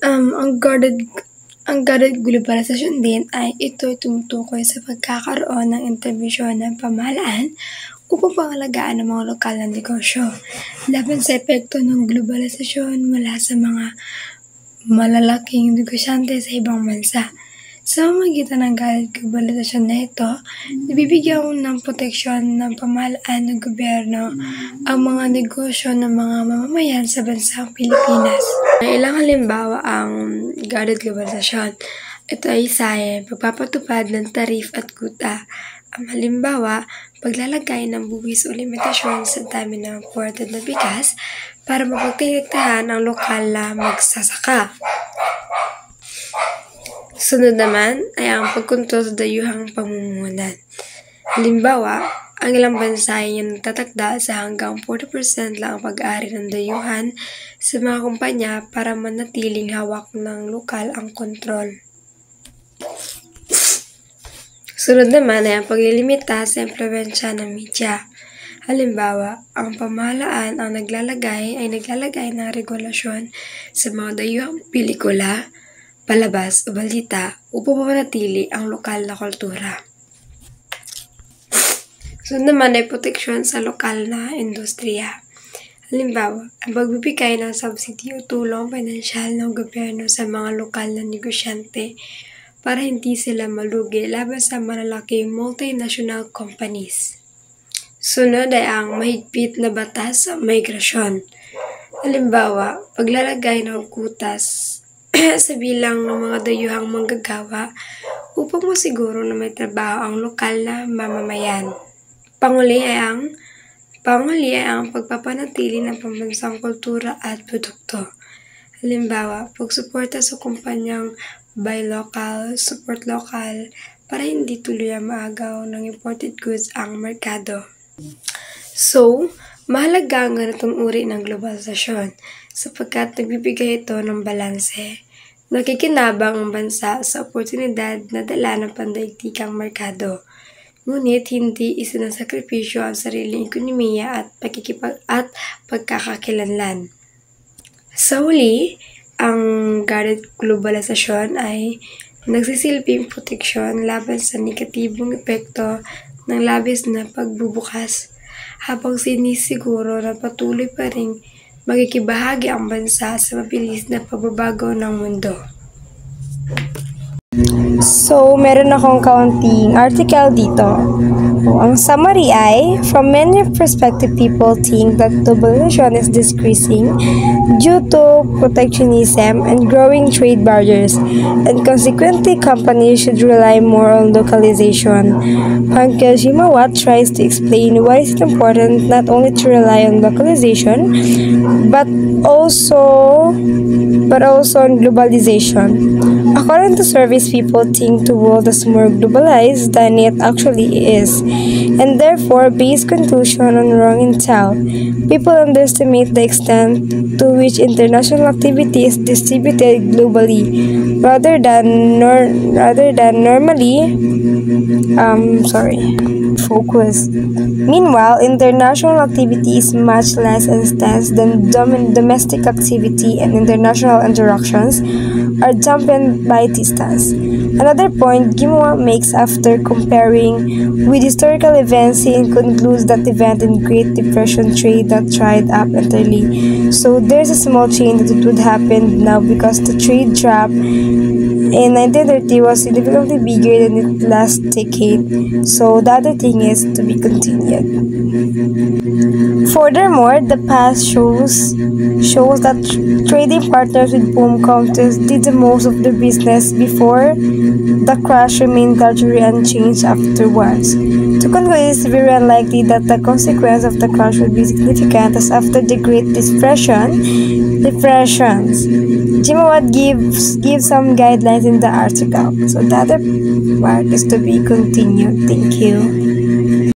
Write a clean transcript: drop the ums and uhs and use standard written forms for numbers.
Ang guarded globalisasyon din ay ito'y tumutukoy sa pagkakaroon ng interbensyon ng pamahalaan upang pangalagaan ang mga lokal na negosyo laban sa epekto ng globalisasyon mula sa mga malalaking negosyante sa ibang bansa. Sa pamamagitan ng guarded globalisasyon na ito, nabibigyan ng proteksyon ng pamahalaan ng gobyerno ang mga negosyo ng mga mamamayan sa bansang Pilipinas. Ilang halimbawa ang guarded globalisasyon. Ito ay isa pagpapatupad ng tarif at kuta. Ang halimbawa, paglalagay ng buwis o limitasyon sa dami ng imported na bigas para mapagtiliktahan ang lokal na magsasaka. Sunod naman ay ang pagkontrol sa dayuhang pamumuhunan. Halimbawa, ang ilang bansa ay nagtatakda sa hanggang 40% lang ang pag-ari ng dayuhan sa mga kumpanya para manatiling hawak ng lokal ang kontrol. Sunod naman ay ang paglilimita sa impluwensya ng media. Halimbawa, ang pamahalaan ang naglalagay ng regulasyon sa mga dayuhang pelikula, palabas o balita upang mapanatili ang lokal na kultura. Sunod naman ay proteksyon sa lokal na industriya. Halimbawa, ang pagbibigay ng subsidy o tulong pinansyal ng gobyerno sa mga lokal na negosyante para hindi sila malugi laban sa malalaking multinational companies. Sunod ay ang mahigpit na batas sa migrasyon. Halimbawa, paglalagay ng kutas sa bilang ng mga dayuhang manggagawa upang masiguro na may trabaho ang lokal na mamamayan. Panghuli ay ang pagpapanatili ng pambansang kultura at produkto. Halimbawa, pagsuporta sa kumpanyang buy local, support local para hindi tuluyang maagaw ng imported goods ang merkado. So, mahalaga ang ganitong uri ng globalisasyon sapagkat nagbibigay ito ng balanse. Nakikinabang ang bansa sa oportunidad na dala ng pandaigdigang merkado. Ngunit hindi isinasakripisyo ang sariling ekonomiya at pagkakakilanlan. Sa huli, ang guarded globalisasyon ay nagsisilbing proteksyon laban sa negatibong epekto ng labis na pagbubukas habang sinisiguro na patuloy pa ring magkikibahagi ang bansa sa mabilis na pagbabago ng mundo. So, meron akong kaunting article dito. Ang summary ay, from many perspective, people think that globalization is decreasing due to protectionism and growing trade barriers, and consequently, companies should rely more on localization. Pankaj Himawat tries to explain why it is important not only to rely on localization, but also on globalization. According to surveys, people think the world is more globalized than it actually is, and therefore base conclusion on wrong intel. People underestimate the extent to which international activity is distributed globally, rather than normally focused. Meanwhile, international activity is much less intense than domestic activity, and international interactions are dampened by distance. Another point Gimwa makes after comparing with historical events, he concludes that event in Great Depression trade that dried up entirely. So there's a small change that it would happen now because the trade drop in 1930 was significantly bigger than it last decade. So the other thing is to be continued. Furthermore, the past shows that trading partners with boom countries did the most of their business before the crash remained largely unchanged afterwards. To conclude, it is very unlikely that the consequence of the crash would be significant as after the Great Depressions. Jimawat gives some guidelines in the article. So the other part is to be continued. Thank you.